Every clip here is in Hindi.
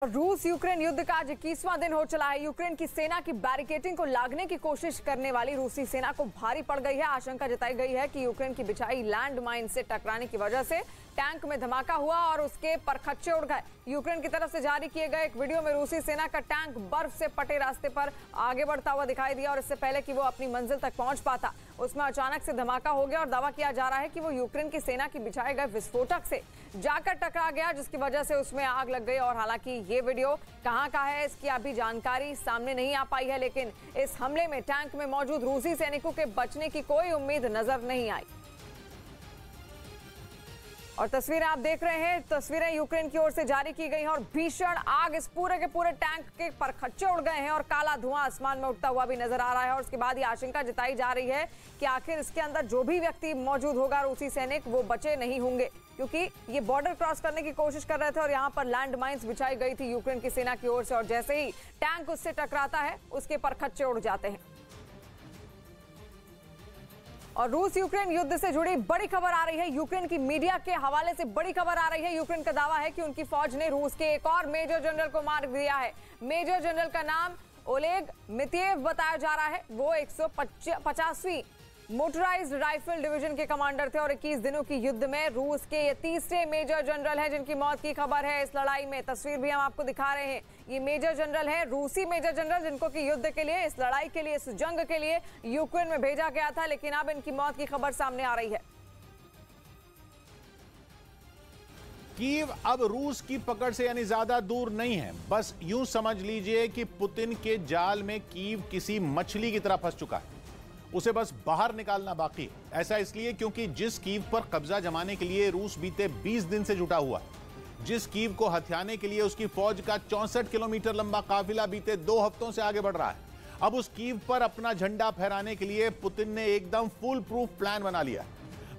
रूस यूक्रेन युद्ध का आज 21वां दिन हो चला है। यूक्रेन की सेना की बैरिकेडिंग को लागने की कोशिश करने वाली रूसी सेना को भारी पड़ गई है। आशंका जताई गई है कि यूक्रेन की बिछाई लैंड माइन से टकराने की वजह से टैंक में धमाका हुआ और उसके परखच्चे उड़ गए। यूक्रेन की तरफ से जारी किए गए एक वीडियो में रूसी सेना का टैंक बर्फ से पटे रास्ते पर आगे बढ़ता हुआ दिखाई दिया और इससे पहले कि वो अपनी मंजिल तक पहुंच पाता, उसमें अचानक से धमाका हो गया और दावा किया जा रहा है कि वो यूक्रेन की सेना की बिछाए गए विस्फोटक से जाकर टकरा गया, जिसकी वजह से उसमें आग लग गई। और हालांकि ये वीडियो कहां का है इसकी अभी जानकारी सामने नहीं आ पाई है, लेकिन इस हमले में टैंक में मौजूद रूसी सैनिकों के बचने की कोई उम्मीद नजर नहीं आई। और तस्वीरें आप देख रहे हैं, तस्वीरें यूक्रेन की ओर से जारी की गई हैं और भीषण आग इस पूरे के पूरे टैंक के परखच्चे उड़ गए हैं और काला धुआं आसमान में उठता हुआ भी नजर आ रहा है। और उसके बाद ये आशंका जताई जा रही है कि आखिर इसके अंदर जो भी व्यक्ति मौजूद होगा रूसी सैनिक, वो बचे नहीं होंगे, क्योंकि ये बॉर्डर क्रॉस करने की कोशिश कर रहे थे और यहाँ पर लैंड माइन्स बिछाई गई थी यूक्रेन की सेना की ओर से, और जैसे ही टैंक उससे टकराता है उसके परखच्चे उड़ जाते हैं। और रूस यूक्रेन युद्ध से जुड़ी बड़ी खबर आ रही है। यूक्रेन की मीडिया के हवाले से बड़ी खबर आ रही है। यूक्रेन का दावा है कि उनकी फौज ने रूस के एक और मेजर जनरल को मार दिया है। मेजर जनरल का नाम ओलेग मितेव बताया जा रहा है। वो 150वीं मोटराइज्ड राइफल डिवीजन के कमांडर थे और 21 दिनों की युद्ध में रूस के ये तीसरे मेजर जनरल हैं जिनकी मौत की खबर है इस लड़ाई में। तस्वीर भी हम आपको दिखा रहे हैं। ये मेजर जनरल है, रूसी मेजर जनरल, जिनको कि युद्ध के लिए, इस लड़ाई के लिए, इस जंग के लिए यूक्रेन में भेजा गया था, लेकिन अब इनकी मौत की खबर सामने आ रही है। कीव अब रूस की पकड़ से यानी ज्यादा दूर नहीं है। बस यूं समझ लीजिए कि पुतिन के जाल में कीव किसी मछली की तरह फंस चुका है। उसे बस बाहर निकालना बाकी है। ऐसा इसलिए क्योंकि जिस कीव पर कब्जा जमाने के लिए रूस बीते 20 दिन से जुटा हुआ है, जिस कीव को हथियाने के लिए उसकी फौज का 64 किलोमीटर लंबा काफिला बीते 2 हफ्तों से आगे बढ़ रहा है, अब उस कीव पर अपना झंडा फहराने के लिए पुतिन ने एकदम फुल प्रूफ प्लान बना लिया।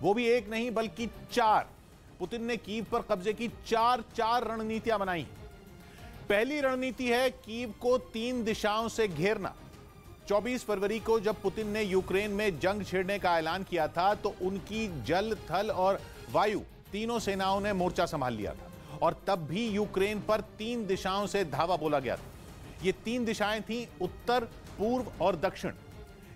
वो भी एक नहीं बल्कि 4। पुतिन ने कीव पर कब्जे की 4 रणनीतियां बनाई। पहली रणनीति है कीव को 3 दिशाओं से घेरना। 24 फरवरी को जब पुतिन ने यूक्रेन में जंग छेड़ने का ऐलान किया था तो उनकी जल, थल और वायु तीनों सेनाओं ने मोर्चा संभाल लिया था और तब भी यूक्रेन पर 3 दिशाओं से धावा बोला गया था। ये 3 दिशाएं थीं उत्तर, पूर्व और दक्षिण।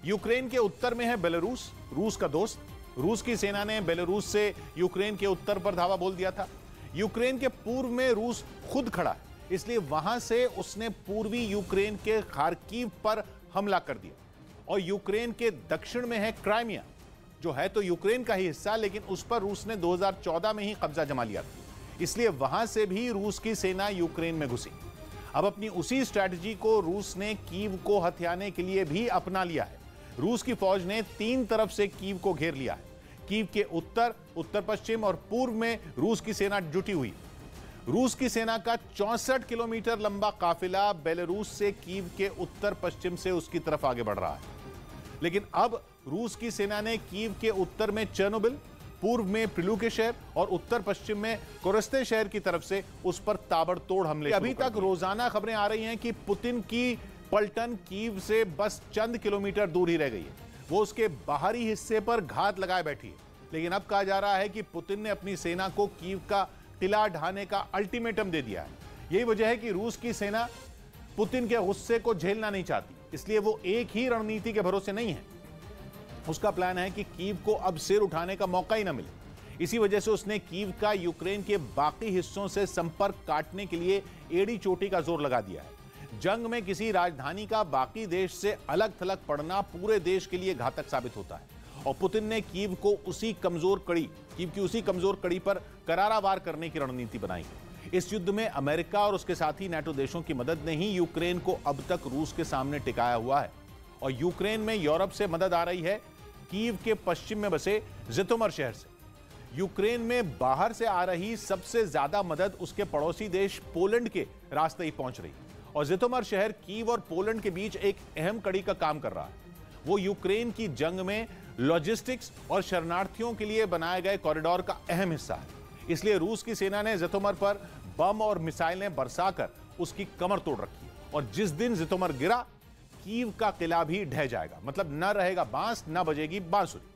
यूक्रेन के उत्तर में है बेलारूस, रूस का दोस्त। रूस की सेना ने बेलारूस से यूक्रेन के उत्तर पर धावा बोल दिया था। यूक्रेन के पूर्व में रूस खुद खड़ा है, इसलिए वहां से उसने पूर्वी यूक्रेन के खार्किव पर हमला कर दिया। और यूक्रेन के दक्षिण में है क्राइमिया, जो है तो यूक्रेन का ही हिस्सा, लेकिन उस पर रूस ने 2014 में ही कब्जा जमा लिया था, इसलिए वहां से भी रूस की सेना यूक्रेन में घुसी। अब अपनी उसी स्ट्रैटेजी को रूस ने कीव को हथियाने के लिए भी अपना लिया है। रूस की फौज ने 3 तरफ से कीव को घेर लिया है। कीव के उत्तर, उत्तर पश्चिम और पूर्व में रूस की सेना जुटी हुई। रूस की सेना का 64 किलोमीटर लंबा काफिला बेलारूस से कीव के उत्तर पश्चिम से उसकी तरफ आगे बढ़ रहा है। लेकिन अब रूस की सेना ने कीव के उत्तर में चेर्नोबिल, पूर्व में प्रिलू के शहर और उत्तर पश्चिम में कोरस्ते शहर की तरफ से उस पर ताबड़तोड़ हमले। अभी तक रोजाना खबरें आ रही हैं कि पुतिन की पलटन कीव से बस चंद किलोमीटर दूर ही रह गई है। वो उसके बाहरी हिस्से पर घात लगाए बैठी है। लेकिन अब कहा जा रहा है कि पुतिन ने अपनी सेना को कीव का किला ढाने का अल्टीमेटम दे दिया है। यही वजह है कि रूस की सेना पुतिन के गुस्से को झेलना नहीं चाहती, इसलिए वो एक ही रणनीति के भरोसे नहीं है। उसका प्लान है कि कीव को अब सिर उठाने का मौका ही ना मिले। इसी वजह से उसने कीव का यूक्रेन के बाकी हिस्सों से संपर्क काटने के लिए एड़ी चोटी का जोर लगा दिया है। जंग में किसी राजधानी का बाकी देश से अलग थलग पड़ना पूरे देश के लिए घातक साबित होता है और पुतिन ने कीव की उसी कमजोर कड़ी पर करारा वार करने की रणनीति बनाई है। इस युद्ध में अमेरिका और उसके साथी नाटो देशों की मदद ने ही यूक्रेन को अब तक रूस के सामने टिकाया हुआ है और यूक्रेन में यूरोप से मदद आ रही है कीव के पश्चिम में बसे जितोमर शहर से। यूक्रेन में बाहर से आ रही सबसे ज्यादा मदद उसके पड़ोसी देश पोलैंड के रास्ते ही पहुंच रही और जितोमर शहर कीव और पोलैंड के बीच एक अहम कड़ी का काम कर रहा है। वो यूक्रेन की जंग में लॉजिस्टिक्स और शरणार्थियों के लिए बनाए गए कॉरिडोर का अहम हिस्सा है। इसलिए रूस की सेना ने जितोमर पर बम और मिसाइलें बरसाकर उसकी कमर तोड़ रखी और जिस दिन जितोमर गिरा, कीव का किला भी ढह जाएगा। मतलब न रहेगा बांस, न बजेगी बांसुरी।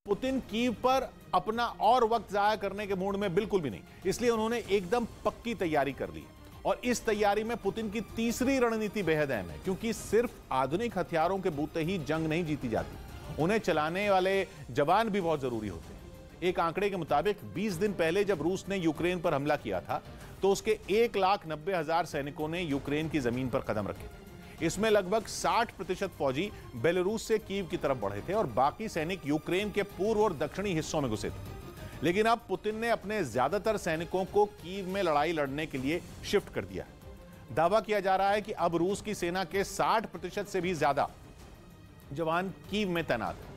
पुतिन कीव पर अपना और वक्त जाया करने के मूड में बिल्कुल भी नहीं, इसलिए उन्होंने एकदम पक्की तैयारी कर ली। और इस तैयारी में पुतिन की तीसरी रणनीति बेहद अहम है, क्योंकि सिर्फ आधुनिक हथियारों के बूते ही जंग नहीं जीती जाती, उन्हें चलाने वाले जवान भी बहुत जरूरी होते हैं। एक आंकड़े के मुताबिक 20 दिन पहले जब रूस ने यूक्रेन पर हमला किया था तो उसके 1,90,000 सैनिकों ने यूक्रेन की जमीन पर कदम रखे। इसमें लगभग 60% फौजी बेलारूस से कीव की तरफ बढ़े थे और बाकी सैनिक यूक्रेन के पूर्व और दक्षिणी हिस्सों में घुसे थे। लेकिन अब पुतिन ने अपने ज्यादातर सैनिकों को कीव में लड़ाई लड़ने के लिए शिफ्ट कर दिया है। दावा किया जा रहा है कि अब रूस की सेना के 60% से भी ज्यादा जवान कीव में तैनात हैं।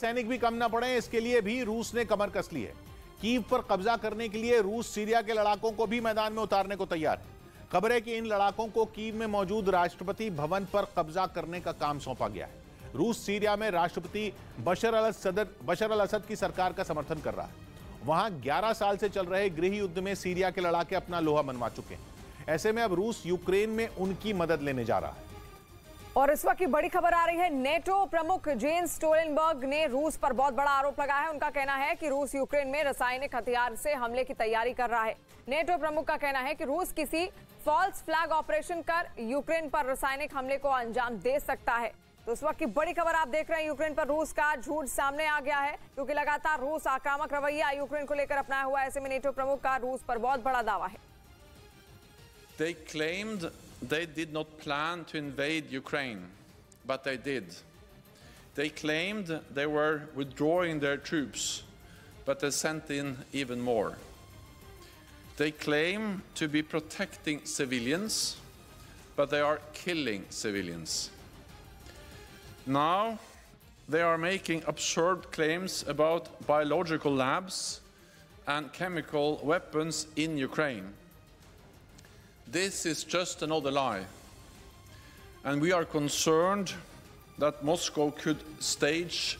सैनिक भी कम ना पड़े, इसके लिए भी रूस ने कमर कस ली है। कीव पर कब्जा करने के लिए रूस सीरिया के लड़ाकों को भी मैदान में उतारने को तैयार है। खबर है कि इन लड़ाकों को कीव में मौजूद राष्ट्रपति भवन पर कब्जा करने का काम सौंपा गया है। रूस सीरिया में राष्ट्रपति बशर अल असद की सरकार का समर्थन कर रहा है। वहां 11 साल से चल रहे गृह युद्ध में सीरिया के लड़ाके अपना लोहा मनवा चुके हैं। ऐसे में अब रूस यूक्रेन में उनकी मदद लेने जा रहा है। और इस वक्त की बड़ी खबर आ रही है, नेटो प्रमुख जेन्स स्टोलनबर्ग ने रूस पर बहुत बड़ा आरोप लगाया है। उनका कहना है कि रूस यूक्रेन में रासायनिक हथियार से हमले की तैयारी कर रहा है। नेटो प्रमुख का कहना है कि रूस किसी फॉल्स फ्लैग ऑपरेशन कर यूक्रेन पर रासायनिक हमले को अंजाम दे सकता है। तो इस वक्त की बड़ी खबर आप देख रहे हैं, यूक्रेन पर रूस का झूठ सामने आ गया है, क्योंकि लगातार रूस आक्रामक रवैया यूक्रेन को लेकर अपनाया हुआ है। ऐसे में नेटो प्रमुख का रूस पर बहुत बड़ा दावा है। They claimed they did not plan to invade Ukraine, but they did. They claimed they were withdrawing their troops, but they sent in even more. They claim to be protecting civilians, but they are killing civilians. Now they are making absurd claims about biological labs and chemical weapons in Ukraine. This is just another lie, and we are concerned that Moscow could stage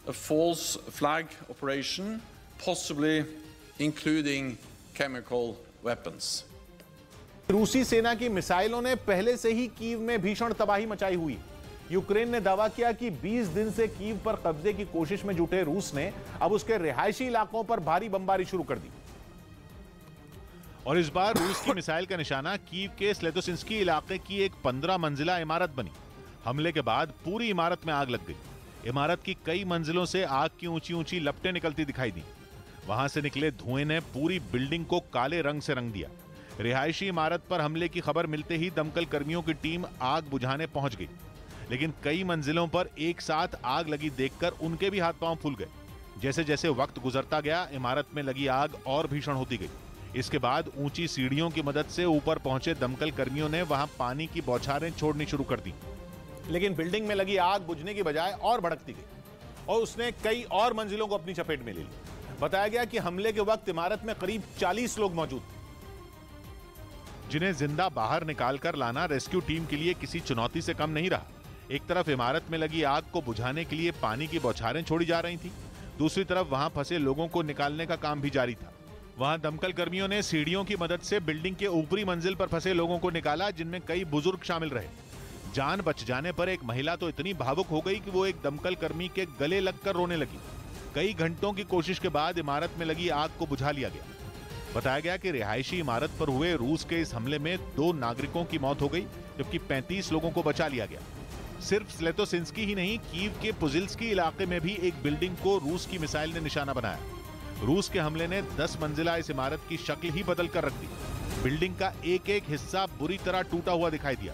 a false flag operation, possibly including chemical weapons. रूसी सेना की मिसाइलों ने पहले से ही कीव में भीषण तबाही मचाई हुई। यूक्रेन ने दावा किया कि 20 दिन से कीव पर कब्जे की कोशिश में जुटे रूस ने अब उसके रिहायशी इलाकों पर भारी बमबारी शुरू कर दी। और इस बार रूस की मिसाइल का निशाना कीव के स्लेतोसिंस्की इलाके की एक 15 मंजिला इमारत बनी। हमले के बाद पूरी इमारत में आग लग गई। इमारत की कई मंजिलों से आग की ऊंची ऊंची लपटें निकलती दिखाई दी। वहां से निकले धुएं ने पूरी बिल्डिंग को काले रंग से रंग दिया। रिहायशी इमारत पर हमले की खबर मिलते ही दमकल कर्मियों की टीम आग बुझाने पहुंच गई, लेकिन कई मंजिलों पर एक साथ आग लगी देखकर उनके भी हाथ पांव फूल गए। जैसे जैसे वक्त गुजरता गया, इमारत में लगी आग और भीषण होती गई। इसके बाद ऊंची सीढ़ियों की मदद से ऊपर पहुंचे दमकल कर्मियों ने वहां पानी की बौछारें छोड़नी शुरू कर दी, लेकिन बिल्डिंग में लगी आग बुझने की बजाय और भड़कती गई और उसने कई और मंजिलों को अपनी चपेट में ले ली। बताया गया कि हमले के वक्त इमारत में करीब 40 लोग मौजूद थे, जिन्हें जिंदा बाहर निकालकर लाना रेस्क्यू टीम के लिए किसी चुनौती से कम नहीं रहा। एक तरफ इमारत में लगी आग को बुझाने के लिए पानी की बौछारें छोड़ी जा रही थी, दूसरी तरफ वहां फंसे लोगों को निकालने का काम भी जारी था। वहां दमकल कर्मियों ने सीढ़ियों की मदद से बिल्डिंग के ऊपरी मंजिल पर फंसे लोगों को निकाला, जिनमें कई बुजुर्ग शामिल रहे। जान बच जाने पर एक महिला तो इतनी भावुक हो गई कि वो एक दमकल कर्मी के गले लगकर रोने लगी। कई घंटों की कोशिश के बाद इमारत में लगी आग को बुझा लिया गया। बताया गया कि रिहायशी इमारत पर हुए रूस के इस हमले में 2 नागरिकों की मौत हो गई, जबकि 35 लोगों को बचा लिया गया। सिर्फ स्लेतोसिंस्की ही नहीं, कीव के पुजिल्स्की इलाके में भी एक बिल्डिंग को रूस की मिसाइल ने निशाना बनाया। रूस के हमले ने 10 मंजिला इस इमारत की शक्ल ही बदल कर रख दी। बिल्डिंग का एक एक हिस्सा बुरी तरह टूटा हुआ दिखाई दिया।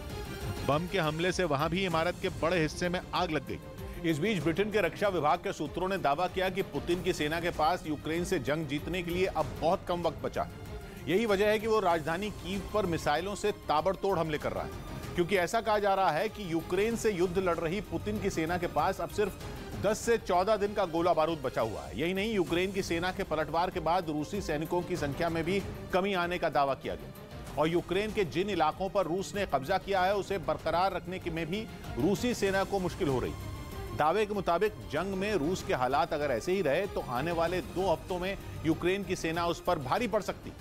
बम के हमले से वहां भी इमारत के बड़े हिस्से में आग लग गई। इस बीच ब्रिटेन के रक्षा विभाग के सूत्रों ने दावा किया कि पुतिन की सेना के पास यूक्रेन से जंग जीतने के लिए अब बहुत कम वक्त बचा है। यही वजह है कि वो राजधानी कीव पर मिसाइलों से ताबड़तोड़ हमले कर रहा है, क्योंकि ऐसा कहा जा रहा है कि यूक्रेन से युद्ध लड़ रही पुतिन की सेना के पास अब सिर्फ 10 से 14 दिन का गोला बारूद बचा हुआ है। यही नहीं, यूक्रेन की सेना के पलटवार के बाद रूसी सैनिकों की संख्या में भी कमी आने का दावा किया गया और यूक्रेन के जिन इलाकों पर रूस ने कब्जा किया है उसे बरकरार रखने में भी रूसी सेना को मुश्किल हो रही है। दावे के मुताबिक जंग में रूस के हालात अगर ऐसे ही रहे तो आने वाले 2 हफ्तों में यूक्रेन की सेना उस पर भारी पड़ सकती।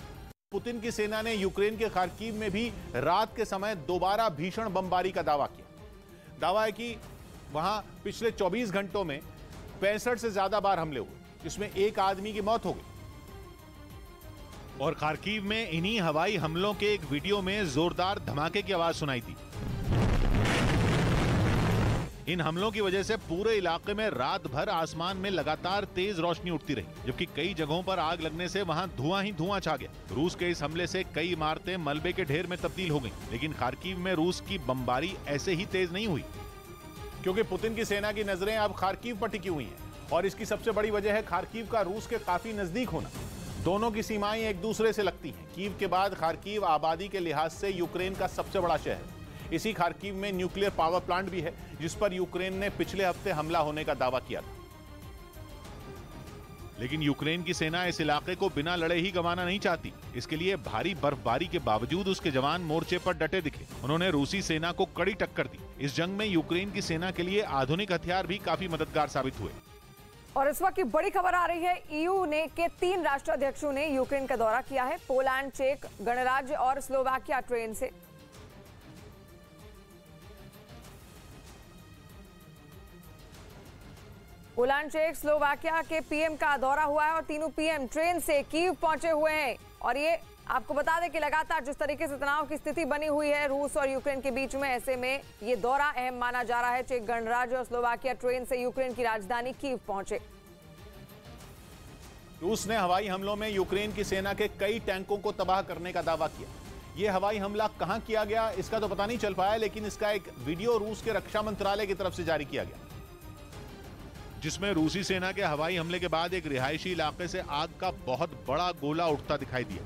पुतिन की सेना ने यूक्रेन के खार्किव में भी रात के समय दोबारा भीषण बमबारी का दावा किया। दावा है कि वहां पिछले 24 घंटों में 65 से ज्यादा बार हमले हुए। जिसमें एक आदमी की मौत हो गई। और खार्किव में इन्हीं हवाई हमलों के एक वीडियो में जोरदार धमाके की आवाज सुनाई दी। इन हमलों की वजह से पूरे इलाके में रात भर आसमान में लगातार तेज रोशनी उठती रही, जबकि कई जगहों पर आग लगने से वहां धुआं ही धुआं छा गया। रूस के इस हमले से कई इमारतें मलबे के ढेर में तब्दील हो गईं, लेकिन खार्किव में रूस की बमबारी ऐसे ही तेज नहीं हुई, क्योंकि पुतिन की सेना की नजरें अब खार्किव पर टिकी हुई हैं। और इसकी सबसे बड़ी वजह है खार्किव का रूस के काफी नजदीक होना। दोनों की सीमाएं एक दूसरे से लगती हैं। कीव के बाद खार्किव आबादी के लिहाज से यूक्रेन का सबसे बड़ा शहर है। इसी खार्किव में न्यूक्लियर पावर प्लांट भी है, जिस पर यूक्रेन ने पिछले हफ्ते हमला होने का दावा किया था। लेकिन यूक्रेन की सेना इस इलाके को बिना लड़े ही गंवाना नहीं चाहती। इसके लिए भारी बर्फबारी के बावजूद उसके जवान मोर्चे पर डटे दिखे। उन्होंने रूसी सेना को कड़ी टक्कर दी। इस जंग में यूक्रेन की सेना के लिए आधुनिक हथियार भी काफी मददगार साबित हुए। और इस वक्त की बड़ी खबर आ रही है, ईयू ने के 3 राष्ट्राध्यक्षों ने यूक्रेन का दौरा किया है। पोलैंड, चेक गणराज्य और स्लोवाकिया ट्रेन से। पोलैंड, चेक, स्लोवाकिया के पीएम का दौरा हुआ है और तीनों पीएम ट्रेन से कीव पहुंचे हुए हैं। और ये आपको बता दें कि लगातार जिस तरीके से तनाव की स्थिति बनी हुई है रूस और यूक्रेन के बीच में, ऐसे में ये दौरा अहम माना जा रहा है। चेक गणराज्य और स्लोवाकिया ट्रेन से यूक्रेन की राजधानी कीव पहुंचे। रूस ने हवाई हमलों में यूक्रेन की सेना के कई टैंकों को तबाह करने का दावा किया। यह हवाई हमला कहां किया गया इसका तो पता नहीं चल पाया, लेकिन इसका एक वीडियो रूस के रक्षा मंत्रालय की तरफ से जारी किया गया, जिसमें रूसी सेना के हवाई हमले के बाद एक रिहायशी इलाके से आग का बहुत बड़ा गोला उठता दिखाई दिया,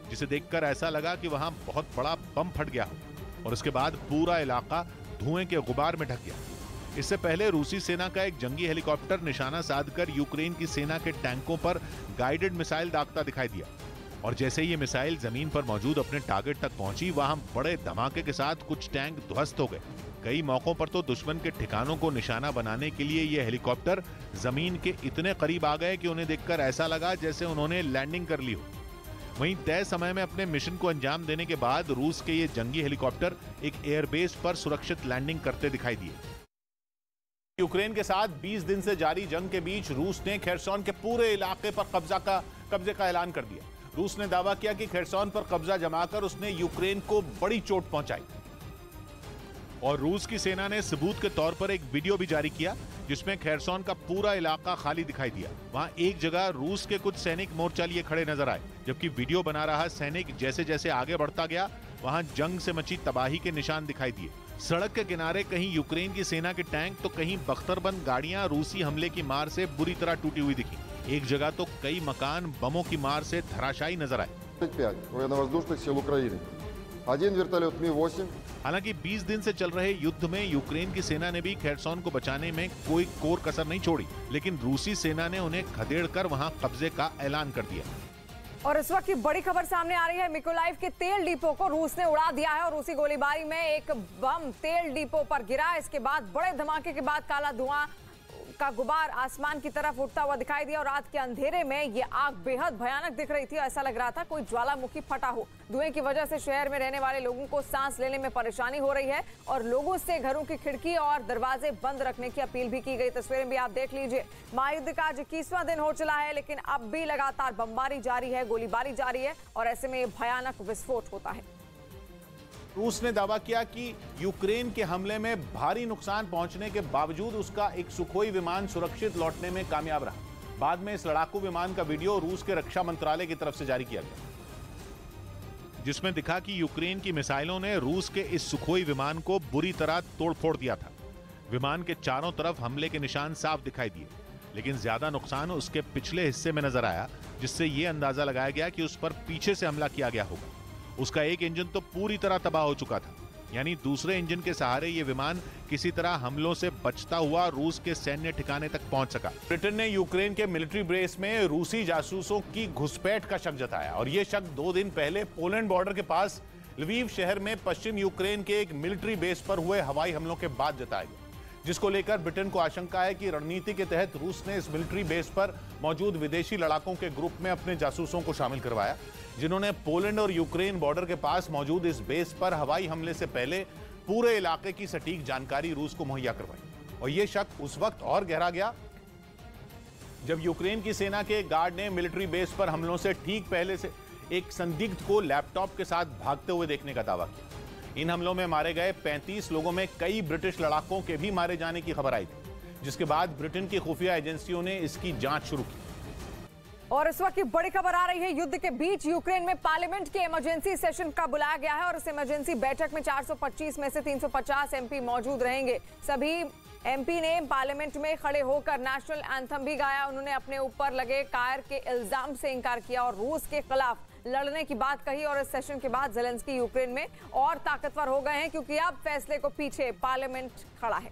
जिसे देखकर ऐसा लगा कि वहां बहुत बड़ा बम फट गया हो और उसके बाद पूरा इलाका धुएं के गुबार में ढक गया। इससे पहले रूसी सेना का एक जंगी हेलीकॉप्टर निशाना साधकर यूक्रेन की सेना के टैंकों पर गाइडेड मिसाइल दागता दिखाई दिया और जैसे ये मिसाइल जमीन पर मौजूद अपने टारगेट तक पहुंची, वहां बड़े धमाके के साथ कुछ टैंक ध्वस्त हो गए। कई मौकों पर तो दुश्मन के ठिकानों को निशाना बनाने के लिए ये हेलीकॉप्टर जमीन के इतने करीब आ गए कि उन्हें देखकर ऐसा लगा जैसे उन्होंने लैंडिंग कर ली हो। वहीं तय समय में अपने मिशन को अंजाम देने के बाद रूस के ये जंगी हेलीकॉप्टर एक एयरबेस पर सुरक्षित लैंडिंग करते दिखाई दिए। यूक्रेन के साथ 20 दिन से जारी जंग के बीच रूस ने खेरसोन के पूरे इलाके पर कब्जे का ऐलान कर दिया। रूस ने दावा किया कि खेरसोन पर कब्जा जमाकर उसने यूक्रेन को बड़ी चोट पहुंचाई। और रूस की सेना ने सबूत के तौर पर एक वीडियो भी जारी किया, जिसमें खेरसोन का पूरा इलाका खाली दिखाई दिया। वहां एक जगह रूस के कुछ सैनिक मोर्चा लिए खड़े नजर आए, जबकि वीडियो बना रहा सैनिक जैसे जैसे आगे बढ़ता गया, वहां जंग से मची तबाही के निशान दिखाई दिए। सड़क के किनारे कहीं यूक्रेन की सेना के टैंक तो कहीं बख्तरबंद गाड़ियां रूसी हमले की मार से बुरी तरह टूटी हुई दिखी। एक जगह तो कई मकान बमों की मार से धराशायी नजर आए। 5 военно-воздушных сил Украины. 1 вертолет Ми-8. हालांकि 20 दिन से चल रहे युद्ध में यूक्रेन की सेना ने भी खेरसोन को बचाने में कोई कोर कसर नहीं छोड़ी, लेकिन रूसी सेना ने उन्हें खदेड़कर वहां कब्जे का ऐलान कर दिया। और इस वक्त की बड़ी खबर सामने आ रही है, मिकोलाइव के तेल डिपो को रूस ने उड़ा दिया है और रूसी गोलीबारी में एक बम तेल डिपो पर गिरा। इसके बाद बड़े धमाके के बाद काला धुआं का गुबार आसमान की तरफ उठता हुआ दिखाई दिया और रात के अंधेरे में ये आग बेहद भयानक दिख रही थी। ऐसा लग रहा था कोई ज्वालामुखी फटा हो। धुएं की वजह से शहर में रहने वाले लोगों को सांस लेने में परेशानी हो रही है और लोगों से घरों की खिड़की और दरवाजे बंद रखने की अपील भी की गई। तस्वीरें भी आप देख लीजिए। महायुद्ध का आज 21वां दिन हो चला है, लेकिन अब भी लगातार बमबारी जारी है, गोलीबारी जारी है और ऐसे में भयानक विस्फोट होता है। रूस ने दावा किया कि यूक्रेन के हमले में भारी नुकसान पहुंचने के बावजूद उसका एक सुखोई विमान सुरक्षित लौटने में कामयाब रहा। बाद में इस लड़ाकू विमान का वीडियो रूस के रक्षा मंत्रालय की तरफ से जारी किया गया, जिसमें दिखा कि यूक्रेन की मिसाइलों ने रूस के इस सुखोई विमान को बुरी तरह तोड़फोड़ दिया था। विमान के चारों तरफ हमले के निशान साफ दिखाई दिए, लेकिन ज्यादा नुकसान उसके पिछले हिस्से में नजर आया, जिससे यह अंदाजा लगाया गया कि उस पर पीछे से हमला किया गया होगा। उसका एक इंजन तो पूरी तरह तबाह हो चुका था, यानी दूसरे इंजन के सहारे ये विमान किसी तरह हमलों से बचता हुआ रूस के सैन्य ठिकाने तक पहुंच सका। ब्रिटेन ने यूक्रेन के मिलिट्री बेस में रूसी जासूसों की घुसपैठ का शक जताया और यह शक 2 दिन पहले पोलैंड बॉर्डर के पास लवीव शहर में पश्चिम यूक्रेन के एक मिलिट्री बेस पर हुए हवाई हमलों के बाद जताया गया, जिसको लेकर ब्रिटेन को आशंका है कि रणनीति के तहत रूस ने इस मिलिट्री बेस पर मौजूद विदेशी लड़ाकों के ग्रुप में अपने जासूसों को शामिल करवाया, जिन्होंने पोलैंड और यूक्रेन बॉर्डर के पास मौजूद इस बेस पर हवाई हमले से पहले पूरे इलाके की सटीक जानकारी रूस को मुहैया करवाई। और यह शक उस वक्त और गहरा गया जब यूक्रेन की सेना के गार्ड ने मिलिट्री बेस पर हमलों से ठीक पहले से एक संदिग्ध को लैपटॉप के साथ भागते हुए देखने का दावा किया। इन हमलों में मारे गए 35 लोगों में कई ब्रिटिश लड़ाकों के भी मारे जाने की खबर आई थी, जिसके बाद ब्रिटेन की खुफिया एजेंसियों ने इसकी जांच शुरू की। और इस वक्त की बड़ी खबर आ रही है, युद्ध के बीच यूक्रेन में पार्लियामेंट के इमरजेंसी सेशन का बुलाया गया है और इस इमरजेंसी बैठक में 425 में से 350 एमपी मौजूद रहेंगे। सभी एमपी ने पार्लियामेंट में खड़े होकर नेशनल एंथम भी गाया। उन्होंने अपने ऊपर लगे कायर के इल्जाम से इनकार किया और रूस के खिलाफ लड़ने की बात कही। और इस सेशन के बाद ज़ेलेंस्की यूक्रेन में और ताकतवर हो गए हैं, क्योंकि अब फैसले को पीछे पार्लियामेंट खड़ा है।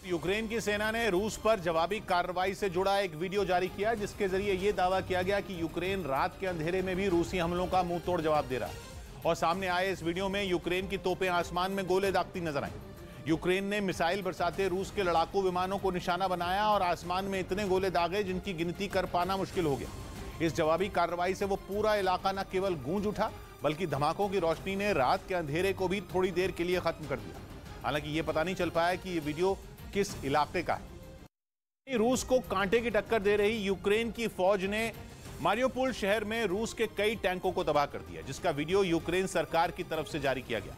यूक्रेन की सेना ने रूस पर जवाबी कार्रवाई से जुड़ा एक वीडियो जारी किया, जिसके जरिए यह दावा किया गया कि यूक्रेन रात के अंधेरे में भी रूसी हमलों का मुंह तोड़ जवाब दे रहा है। और सामने आए इस वीडियो में यूक्रेन की तोपें आसमान में गोले दागती नजर आई। यूक्रेन ने मिसाइल बरसाते रूस के लड़ाकू विमानों को निशाना बनाया और आसमान में इतने गोले दागे जिनकी गिनती कर पाना मुश्किल हो गया। इस जवाबी कार्रवाई से वो पूरा इलाका न केवल गूंज उठा, बल्कि धमाकों की रोशनी ने रात के अंधेरे को भी थोड़ी देर के लिए खत्म कर दिया। हालांकि ये पता नहीं चल पाया कि ये वीडियो किस इलाके का है। रूस को कांटे की टक्कर दे रही यूक्रेन की फौज ने मारियोपोल शहर में रूस के कई टैंकों को तबाह कर दिया, जिसका वीडियो यूक्रेन सरकार की तरफ से जारी किया गया,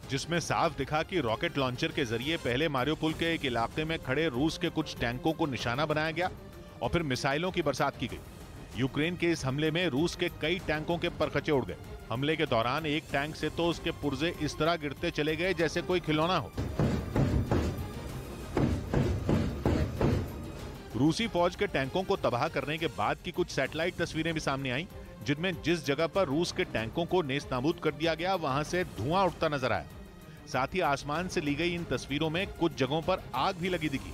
जिसमें साफ दिखा कि रॉकेट लॉन्चर के जरिए पहले मारियोपोल के एक इलाके में खड़े रूस के कुछ टैंकों को निशाना बनाया गया और फिर मिसाइलों की बरसात की गई। यूक्रेन के इस हमले में रूस के कई टैंकों के परखचे उड़ गए। हमले के दौरान एक टैंक से तो उसके पुर्जे इस तरह गिरते चले गए जैसे कोई खिलौना हो। रूसी फौज के टैंकों को तबाह करने के बाद की कुछ सैटेलाइट तस्वीरें भी सामने आईं, जिनमें जिस जगह पर रूस के टैंकों को नेस्तनाबूद कर दिया गया वहां से धुआं उठता नजर आया। साथ ही आसमान से ली गई इन तस्वीरों में कुछ जगहों पर आग भी लगी दिखी।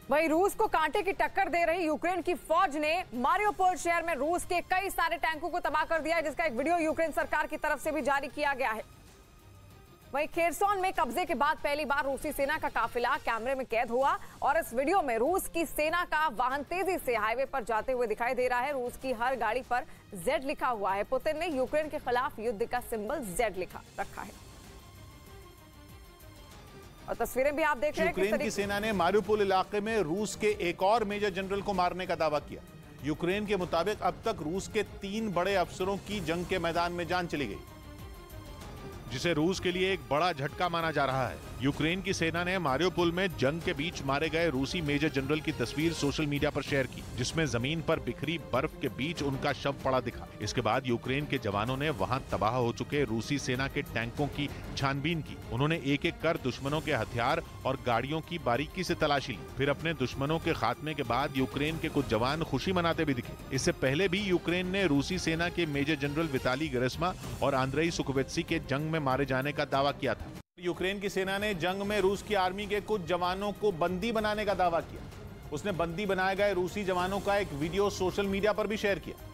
वहीं रूस को कांटे की टक्कर दे रही यूक्रेन की फौज ने मारियोपोल शहर में रूस के कई सारे टैंकों को तबाह कर दिया है, जिसका एक वीडियो यूक्रेन सरकार की तरफ से भी जारी किया गया है। वहीं खेरसोन में कब्जे के बाद पहली बार रूसी सेना का काफिला कैमरे में कैद हुआ और इस वीडियो में रूस की सेना का वाहन तेजी से हाईवे पर जाते हुए दिखाई दे रहा है। रूस की हर गाड़ी पर जेड लिखा हुआ है। पुतिन ने यूक्रेन के खिलाफ युद्ध का सिंबल जेड लिखा रखा है। और तस्वीरें भी आप देख रहे हैं। यूक्रेन की सेना ने मारियोपोल इलाके में रूस के एक और मेजर जनरल को मारने का दावा किया। यूक्रेन के मुताबिक अब तक रूस के 3 बड़े अफसरों की जंग के मैदान में जान चली गई, जिसे रूस के लिए एक बड़ा झटका माना जा रहा है। यूक्रेन की सेना ने मारियोपोल में जंग के बीच मारे गए रूसी मेजर जनरल की तस्वीर सोशल मीडिया पर शेयर की, जिसमें जमीन पर बिखरी बर्फ के बीच उनका शव पड़ा दिखा। इसके बाद यूक्रेन के जवानों ने वहां तबाह हो चुके रूसी सेना के टैंकों की छानबीन की। उन्होंने एक एक कर दुश्मनों के हथियार और गाड़ियों की बारीकी से तलाशी ली। फिर अपने दुश्मनों के खात्मे के बाद यूक्रेन के कुछ जवान खुशी मनाते भी दिखे। इससे पहले भी यूक्रेन ने रूसी सेना के मेजर जनरल विताली गेरेस्मा और आंद्रेई सुकोवेत्सी के जंग में मारे जाने का दावा किया था। यूक्रेन की सेना ने जंग में रूस की आर्मी के कुछ जवानों को बंदी बनाने का दावा किया। उसने बंदी बनाए गए रूसी जवानों का एक वीडियो सोशल मीडिया पर भी शेयर किया,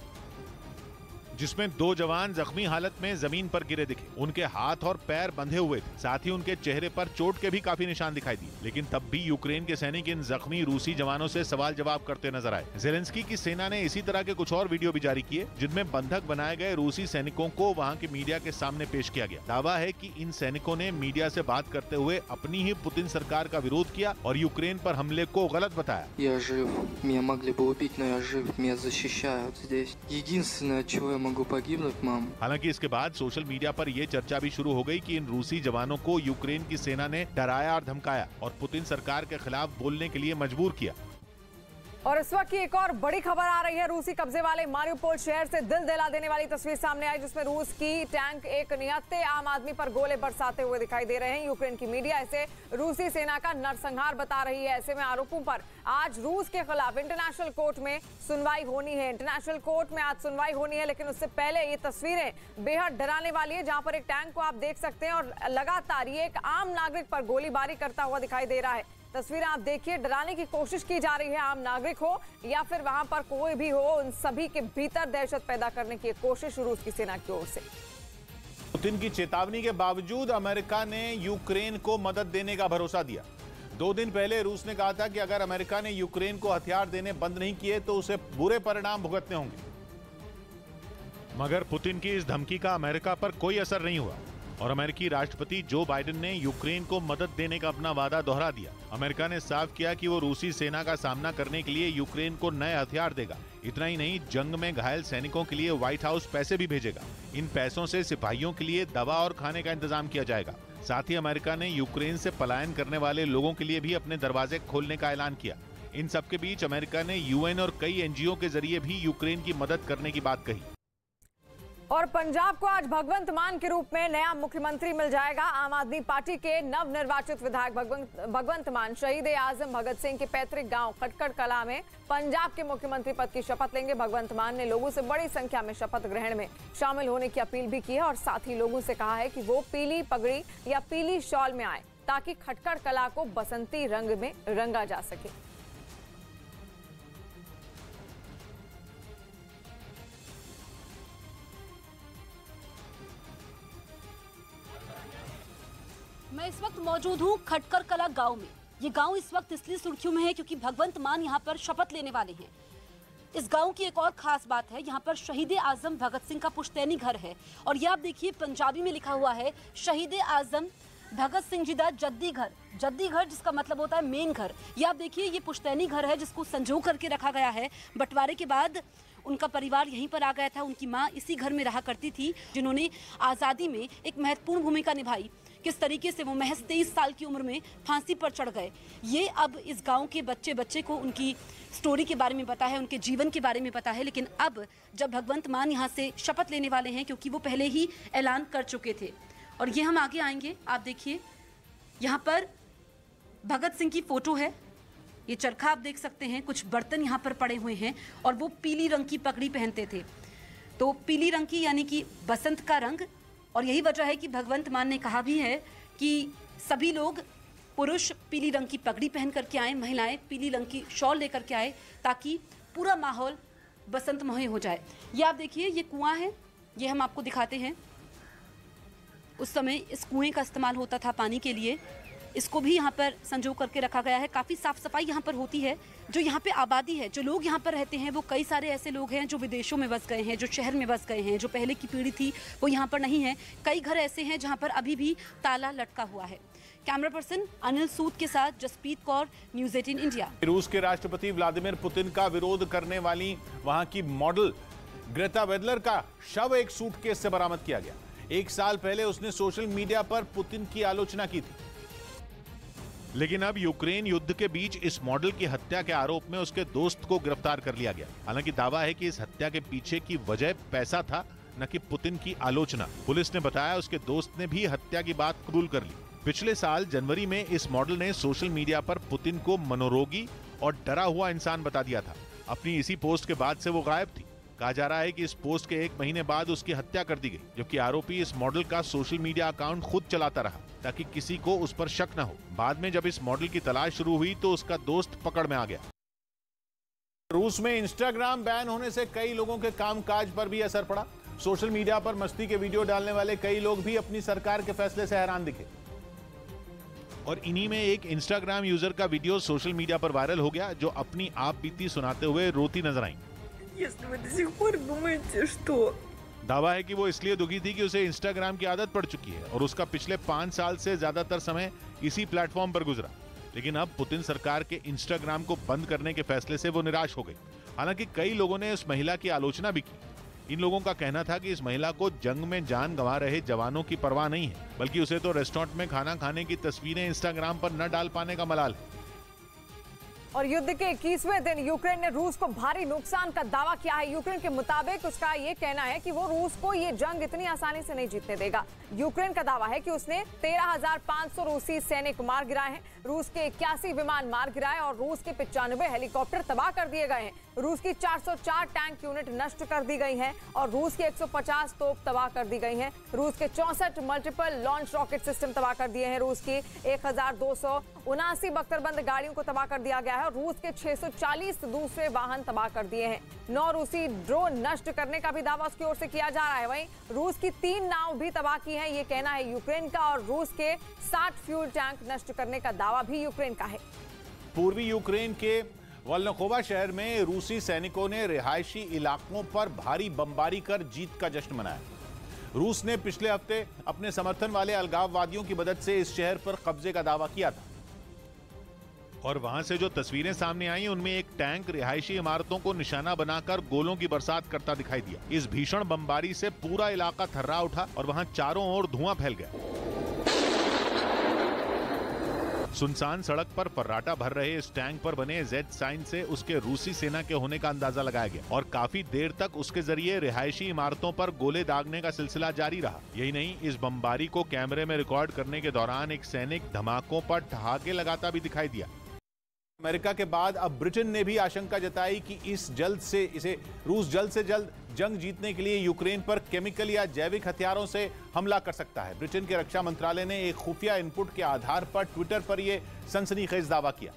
जिसमें 2 जवान जख्मी हालत में जमीन पर गिरे दिखे। उनके हाथ और पैर बंधे हुए थे, साथ ही उनके चेहरे पर चोट के भी काफी निशान दिखाई दिए। लेकिन तब भी यूक्रेन के सैनिक इन जख्मी रूसी जवानों से सवाल जवाब करते नजर आए। ज़ेलेंस्की की सेना ने इसी तरह के कुछ और वीडियो भी जारी किए, जिनमें बंधक बनाए गए रूसी सैनिकों को वहां के मीडिया के सामने पेश किया गया। दावा है कि इन सैनिकों ने मीडिया से बात करते हुए अपनी ही पुतिन सरकार का विरोध किया और यूक्रेन पर हमले को गलत बताया। Я жив, меня могли бы убить, но я жив, меня защищают здесь. Единственное, от чего я могу погибнуть, мам. हालांकि इसके बाद सोशल मीडिया पर यह चर्चा भी शुरू हो गई कि इन रूसी जवानों को यूक्रेन की सेना ने डराया और धमकाया और पुतिन सरकार के खिलाफ बोलने के लिए मजबूर किया। और इस वक्त की एक और बड़ी खबर आ रही है। रूसी कब्जे वाले मारियोपोल शहर से दिल दिला देने वाली तस्वीर सामने आई, जिसमें रूस की टैंक एक निहत्थे आम आदमी पर गोले बरसाते हुए दिखाई दे रहे हैं। यूक्रेन की मीडिया इसे रूसी सेना का नरसंहार बता रही है। ऐसे में आरोपों पर आज रूस के खिलाफ इंटरनेशनल कोर्ट में सुनवाई होनी है। इंटरनेशनल कोर्ट में आज सुनवाई होनी है, लेकिन उससे पहले ये तस्वीरें बेहद डराने वाली है, जहां पर एक टैंक को आप देख सकते हैं और लगातार ये एक आम नागरिक पर गोलीबारी करता हुआ दिखाई दे रहा है। तस्वीरें आप देखिए, डराने की कोशिश की जा रही है। आम नागरिक हो या फिर वहां पर कोई भी हो, उन सभी के भीतर दहशत पैदा करने की कोशिश रूस की सेना की ओर से। पुतिन की चेतावनी के बावजूद अमेरिका ने यूक्रेन को मदद देने का भरोसा दिया। 2 दिन पहले रूस ने कहा था कि अगर अमेरिका ने यूक्रेन को हथियार देने बंद नहीं किए तो उसे बुरे परिणाम भुगतने होंगे। मगर पुतिन की इस धमकी का अमेरिका पर कोई असर नहीं हुआ और अमेरिकी राष्ट्रपति जो बाइडेन ने यूक्रेन को मदद देने का अपना वादा दोहरा दिया। अमेरिका ने साफ किया कि वो रूसी सेना का सामना करने के लिए यूक्रेन को नए हथियार देगा। इतना ही नहीं, जंग में घायल सैनिकों के लिए व्हाइट हाउस पैसे भी भेजेगा। इन पैसों से सिपाहियों के लिए दवा और खाने का इंतजाम किया जाएगा। साथ ही अमेरिका ने यूक्रेन से पलायन करने वाले लोगों के लिए भी अपने दरवाजे खोलने का ऐलान किया। इन सबके बीच अमेरिका ने यूएन और कई एनजीओ के जरिए भी यूक्रेन की मदद करने की बात कही। और पंजाब को आज भगवंत मान के रूप में नया मुख्यमंत्री मिल जाएगा। आम आदमी पार्टी के नवनिर्वाचित विधायक भगवंत मान शहीद आजम भगत सिंह के पैतृक गांव खटखड़ कला में पंजाब के मुख्यमंत्री पद की शपथ लेंगे। भगवंत मान ने लोगों से बड़ी संख्या में शपथ ग्रहण में शामिल होने की अपील भी की है और साथ ही लोगों से कहा है कि वो पीली पगड़ी या पीली शॉल में आए ताकि खटखड़ कला को बसंती रंग में रंगा जा सके। मैं इस वक्त मौजूद हूँ खटखड़ कला गांव में। ये गांव इस वक्त इसलिए सुर्खियों में है क्योंकि भगवंत मान यहाँ पर शपथ लेने वाले हैं। इस गांव की एक और खास बात है, यहाँ पर शहीद आजम भगत सिंह का पुश्तैनी घर है और ये आप देखिए पंजाबी में लिखा हुआ है शहीद आजम भगत सिंह जी दा जद्दी घर। जद्दी घर जिसका मतलब होता है मेन घर। ये आप देखिए ये पुश्तैनी घर है जिसको संजो करके रखा गया है। बंटवारे के बाद उनका परिवार यहीं पर आ गया था। उनकी माँ इसी घर में रहा करती थी, जिन्होंने आज़ादी में एक महत्वपूर्ण भूमिका निभाई। किस तरीके से वो महज 23 साल की उम्र में फांसी पर चढ़ गए, ये अब इस गांव के बच्चे को उनकी स्टोरी के बारे में पता है, उनके जीवन के बारे में पता है। लेकिन अब जब भगवंत मान यहाँ से शपथ लेने वाले हैं, क्योंकि वो पहले ही ऐलान कर चुके थे, और ये हम आगे आएंगे। आप देखिए यहाँ पर भगत सिंह की फोटो है, ये चरखा आप देख सकते हैं, कुछ बर्तन यहाँ पर पड़े हुए हैं और वो पीली रंग की पगड़ी पहनते थे। तो पीली रंग की यानी कि बसंत का रंग, और यही वजह है कि भगवंत मान ने कहा भी है कि सभी लोग, पुरुष पीली रंग की पगड़ी पहन करके आए, महिलाएं पीली रंग की शॉल लेकर के आए ताकि पूरा माहौल बसंतमय हो जाए। ये आप देखिए ये कुआं है, ये हम आपको दिखाते हैं। उस समय इस कुएं का इस्तेमाल होता था पानी के लिए। इसको भी यहाँ पर संजो करके रखा गया है। काफ़ी साफ सफाई यहाँ पर होती है। जो यहाँ पे आबादी है, जो लोग यहाँ पर रहते हैं, वो कई सारे ऐसे लोग हैं जो विदेशों में बस गए हैं, जो शहर में बस गए हैं, जो पहले की पीढ़ी थी वो यहाँ पर नहीं है। कई घर ऐसे हैं जहाँ पर अभी भी ताला लटका हुआ है। कैमरा पर्सन अनिल सूद के साथ जसप्रीत कौर, न्यूज़ 18 इंडिया। रूस के राष्ट्रपति व्लादिमीर पुतिन का विरोध करने वाली वहां की मॉडल ग्रेटा वेदलर का शव एक सूटकेस से बरामद किया गया। 1 साल पहले उसने सोशल मीडिया पर पुतिन की आलोचना की थी। लेकिन अब यूक्रेन युद्ध के बीच इस मॉडल की हत्या के आरोप में उसके दोस्त को गिरफ्तार कर लिया गया। हालांकि दावा है कि इस हत्या के पीछे की वजह पैसा था, न कि पुतिन की आलोचना। पुलिस ने बताया उसके दोस्त ने भी हत्या की बात कबूल कर ली। पिछले साल जनवरी में इस मॉडल ने सोशल मीडिया पर पुतिन को मनोरोगी और डरा हुआ इंसान बता दिया था। अपनी इसी पोस्ट के बाद से वो गायब थी। कहा जा रहा है कि इस पोस्ट के 1 महीने बाद उसकी हत्या कर दी गई, जबकि आरोपी इस मॉडल का सोशल मीडिया अकाउंट खुद चलाता रहा ताकि किसी को उस पर शक न हो। बाद में जब इस मॉडल की तलाश शुरू हुई तो उसका दोस्त पकड़ में आ गया। रूस में इंस्टाग्राम बैन होने से कई लोगों के कामकाज पर भी असर पड़ा। सोशल मीडिया पर मस्ती के वीडियो डालने वाले कई लोग भी अपनी सरकार के फैसले से हैरान दिखे। और इन्हीं में एक इंस्टाग्राम यूजर का वीडियो सोशल मीडिया पर वायरल हो गया, जो अपनी आप बीती सुनाते हुए रोती नजर आई। दावा है कि वो इसलिए दुखी थी कि उसे इंस्टाग्राम की आदत पड़ चुकी है और उसका पिछले 5 साल से ज्यादातर समय इसी प्लेटफॉर्म पर गुजरा। लेकिन अब पुतिन सरकार के इंस्टाग्राम को बंद करने के फैसले से वो निराश हो गई। हालांकि कई लोगों ने उस महिला की आलोचना भी की। इन लोगों का कहना था कि इस महिला को जंग में जान गंवा रहे जवानों की परवाह नहीं है, बल्कि उसे तो रेस्टोरेंट में खाना खाने की तस्वीरें इंस्टाग्राम पर न डाल पाने का मलाल है। और युद्ध के 21वें दिन यूक्रेन ने रूस को भारी नुकसान का दावा किया है। यूक्रेन के मुताबिक उसका ये कहना है कि वो रूस को ये जंग इतनी आसानी से नहीं जीतने देगा। यूक्रेन का दावा है कि उसने 13,500 रूसी सैनिक मार गिराए हैं, रूस के 81 विमान मार गिराए और रूस के 95 हेलीकॉप्टर तबाह कर दिए गए हैं। रूस की 404 टैंक यूनिट नष्ट कर दी गई हैं और रूस की 150 तोप तबाह कर दी गई हैं। रूस के 64 मल्टीपल लॉन्च रॉकेट सिस्टम तबाह कर दिए हैं। रूस की 1279 बख्तरबंद गाड़ियों को तबाह कर दिया गया है और रूस के 640 दूसरे वाहन तबाह कर दिए हैं। 9 रूसी ड्रोन नष्ट करने का भी दावा उसकी ओर से किया जा रहा है। वहीं रूस की 3 नाव भी तबाह की हैं, ये कहना है यूक्रेन का। और रूस के 60 फ्यूल टैंक नष्ट करने का दावा भी यूक्रेन का है। पूर्वी यूक्रेन के वोल्नोकोवा शहर में रूसी सैनिकों ने रिहायशी इलाकों पर भारी बमबारी कर जीत का जश्न मनाया। रूस ने पिछले हफ्ते अपने समर्थन वाले अलगाववादियों की मदद से इस शहर पर कब्जे का दावा किया था और वहां से जो तस्वीरें सामने आई उनमें एक टैंक रिहायशी इमारतों को निशाना बनाकर गोलों की बरसात करता दिखाई दिया। इस भीषण बमबारी से पूरा इलाका थर्रा उठा और वहां चारों ओर धुआं फैल गया। सुनसान सड़क पर फर्राटा भर रहे इस टैंक पर बने जेड साइन से उसके रूसी सेना के होने का अंदाजा लगाया गया और काफी देर तक उसके जरिए रिहायशी इमारतों पर गोले दागने का सिलसिला जारी रहा। यही नहीं, इस बमबारी को कैमरे में रिकॉर्ड करने के दौरान एक सैनिक धमाकों पर ठहाके लगाता भी दिखाई दिया। अमेरिका के बाद अब ब्रिटेन ने भी आशंका जताई कि रूस जल्द से जल्द जंग जीतने के लिए यूक्रेन पर केमिकल या जैविक हथियारों से हमला कर सकता है। ब्रिटेन के रक्षा मंत्रालय ने एक खुफिया इनपुट के आधार पर ट्विटर पर यह सनसनीखेज दावा किया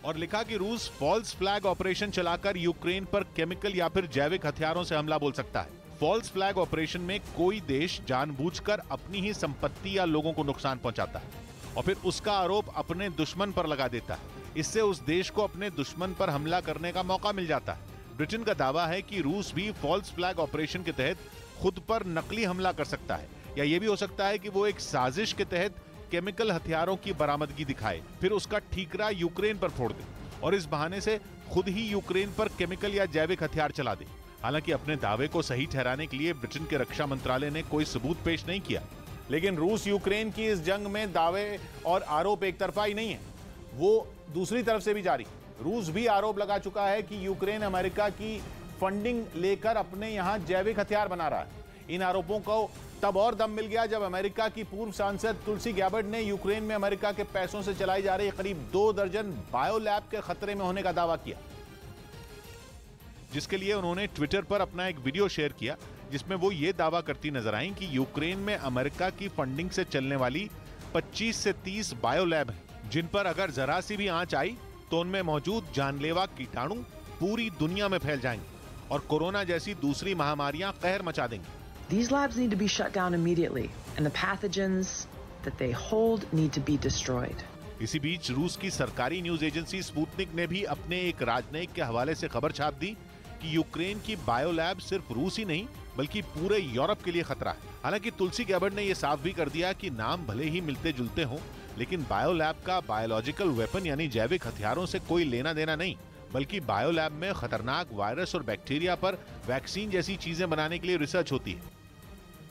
और लिखा कि रूस फॉल्स फ्लैग ऑपरेशन चलाकर यूक्रेन पर केमिकल या फिर जैविक हथियारों से हमला बोल सकता है। फॉल्स फ्लैग ऑपरेशन में कोई देश जानबूझकर अपनी ही संपत्ति या लोगों को नुकसान पहुंचाता है और फिर उसका आरोप अपने दुश्मन पर लगा देता है। इससे उस देश को अपने दुश्मन पर हमला करने का मौका मिल जाता है। ब्रिटेन का दावा है कि रूस भी फॉल्स फ्लैग ऑपरेशन के तहत खुद पर नकली हमला कर सकता है या यह भी हो सकता है कि वो एक साजिश के तहत केमिकल हथियारों की बरामदगी दिखाए, फिर उसका ठीकरा यूक्रेन पर फोड़ दे और इस बहाने से खुद ही यूक्रेन पर केमिकल या जैविक हथियार चला दे। हालांकि अपने दावे को सही ठहराने के लिए ब्रिटेन के रक्षा मंत्रालय ने कोई सबूत पेश नहीं किया, लेकिन रूस यूक्रेन की इस जंग में दावे और आरोप एक तरफा ही नहीं है, वो दूसरी तरफ से भी जारी। रूस भी आरोप लगा चुका है कि यूक्रेन अमेरिका की फंडिंग लेकर अपने यहां जैविक हथियार बना रहा है। इन आरोपों को तब और दम मिल गया जब अमेरिका की पूर्व सांसद तुलसी गैबर्ड ने यूक्रेन में अमेरिका के पैसों से चलाई जा रही करीब 2 दर्जन बायोलैब के खतरे में होने का दावा किया, जिसके लिए उन्होंने ट्विटर पर अपना एक वीडियो शेयर किया जिसमें वो ये दावा करती नजर आई कि यूक्रेन में अमेरिका की फंडिंग से चलने वाली 25 से 30 बायोलैब हैं, जिन पर अगर जरा सी भी आंच आई तो उनमें मौजूद जानलेवा कीटाणु पूरी दुनिया में फैल जाएंगे और कोरोना जैसी दूसरी महामारियां कहर मचा देंगी। These labs need to be shut down immediately and the pathogens that they hold need to be destroyed. इसी बीच रूस की सरकारी न्यूज एजेंसी स्पुतनिक ने भी अपने एक राजनयिक के हवाले से खबर छाप दी कि यूक्रेन की बायोलैब सिर्फ रूस ही नहीं बल्कि पूरे यूरोप के लिए खतरा है। हालांकि तुलसी गैबर्ड ने यह साफ भी कर दिया कि नाम भले ही मिलते जुलते हों, लेकिन बायोलैब का बायोलॉजिकल वेपन यानी जैविक हथियारों से कोई लेना देना नहीं, बल्कि बायोलैब में खतरनाक वायरस और बैक्टीरिया पर वैक्सीन जैसी चीजें बनाने के लिए रिसर्च होती है।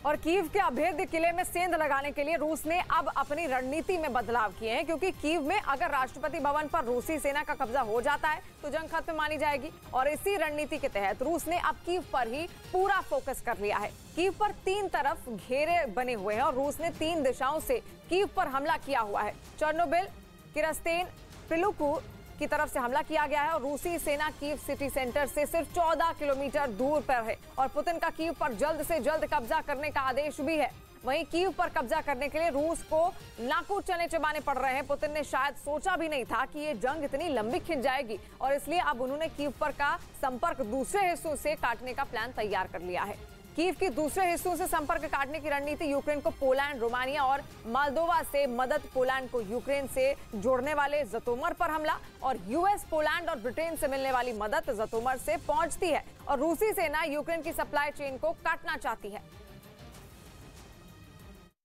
और कीव के अभेद्य किले में सेंध लगाने के लिए रूस ने अब अपनी रणनीति में बदलाव किए हैं, क्योंकि कीव में अगर राष्ट्रपति भवन पर रूसी सेना का कब्जा हो जाता है तो जंग खत्म मानी जाएगी और इसी रणनीति के तहत रूस ने अब कीव पर ही पूरा फोकस कर लिया है। कीव पर 3 तरफ घेरे बने हुए हैं और रूस ने 3 दिशाओं से कीव पर हमला किया हुआ है। चर्नोबिल, किरस्तेन, पिलुकु की तरफ से हमला किया गया है और रूसी सेना कीव सिटी सेंटर से सिर्फ 14 किलोमीटर दूर पर है और पुतिन का कीव पर जल्द से जल्द कब्जा करने का आदेश भी है। वहीं कीव पर कब्जा करने के लिए रूस को नाकू चने चबाने पड़ रहे हैं। पुतिन ने शायद सोचा भी नहीं था कि ये जंग इतनी लंबी खिंच जाएगी और इसलिए अब उन्होंने कीव पर का संपर्क दूसरे हिस्सों से काटने का प्लान तैयार कर लिया है। कीव की दूसरे हिस्सों से संपर्क काटने की रणनीति यूक्रेन को पोलैंड, रोमानिया और मोल्दोवा से मदद, पोलैंड को यूक्रेन से जोड़ने वाले जतोमर पर हमला और यूएस पोलैंड और ब्रिटेन से मिलने वाली मदद जतोमर से पहुंचती है और रूसी सेना यूक्रेन की सप्लाई चेन को काटना चाहती है।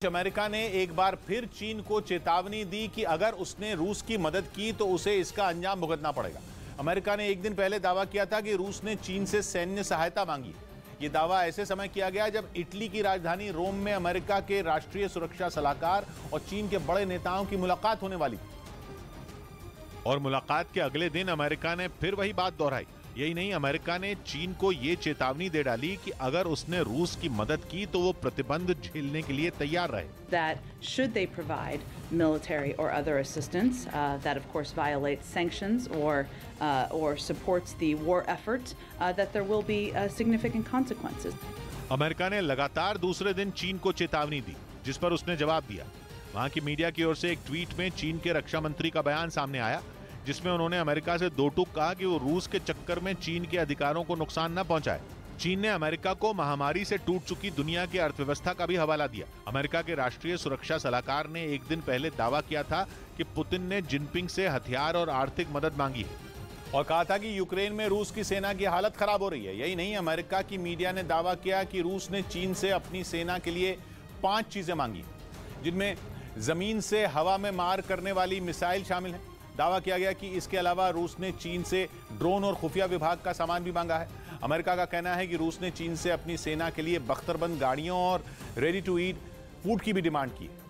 अमेरिका ने एक बार फिर चीन को चेतावनी दी कि अगर उसने रूस की मदद की तो उसे इसका अंजाम भुगतना पड़ेगा। अमेरिका ने एक दिन पहले दावा किया था कि रूस ने चीन से सैन्य सहायता मांगी। ये दावा ऐसे समय किया गया जब इटली की राजधानी रोम में अमेरिका के राष्ट्रीय सुरक्षा सलाहकार और चीन के बड़े नेताओं की मुलाकात होने वाली थी। और मुलाकात के अगले दिन अमेरिका ने फिर वही बात दोहराई। यही नहीं, अमेरिका ने चीन को ये चेतावनी दे डाली कि अगर उसने रूस की मदद की तो वो प्रतिबंध झेलने के लिए तैयार रहे। That should they provide military or other assistance that of course violates sanctions or supports the war effort, that there will be significant consequences. America ने लगातार दूसरे दिन चीन को चेतावनी दी, जिस पर उसने जवाब दिया। वहां की मीडिया की ओर से एक ट्वीट में चीन के रक्षा मंत्री का बयान सामने आया, जिसमें उन्होंने अमेरिका से दो टूक कहा कि वो रूस के चक्कर में चीन के अधिकारों को नुकसान न पहुंचाए। चीन ने अमेरिका को महामारी से टूट चुकी दुनिया की अर्थव्यवस्था का भी हवाला दिया। अमेरिका के राष्ट्रीय सुरक्षा सलाहकार ने एक दिन पहले दावा किया था कि पुतिन ने जिनपिंग से हथियार और आर्थिक मदद मांगी है और कहा था कि यूक्रेन में रूस की सेना की हालत खराब हो रही है। यही नहीं, अमेरिका की मीडिया ने दावा किया कि रूस ने चीन से अपनी सेना के लिए 5 चीजें मांगी, जिनमें जमीन से हवा में मार करने वाली मिसाइल शामिल है। दावा किया गया कि इसके अलावा रूस ने चीन से ड्रोन और खुफिया विभाग का सामान भी मांगा है। अमेरिका का कहना है कि रूस ने चीन से अपनी सेना के लिए बख्तरबंद गाड़ियों और रेडी टू ईट फूड की भी डिमांड की है।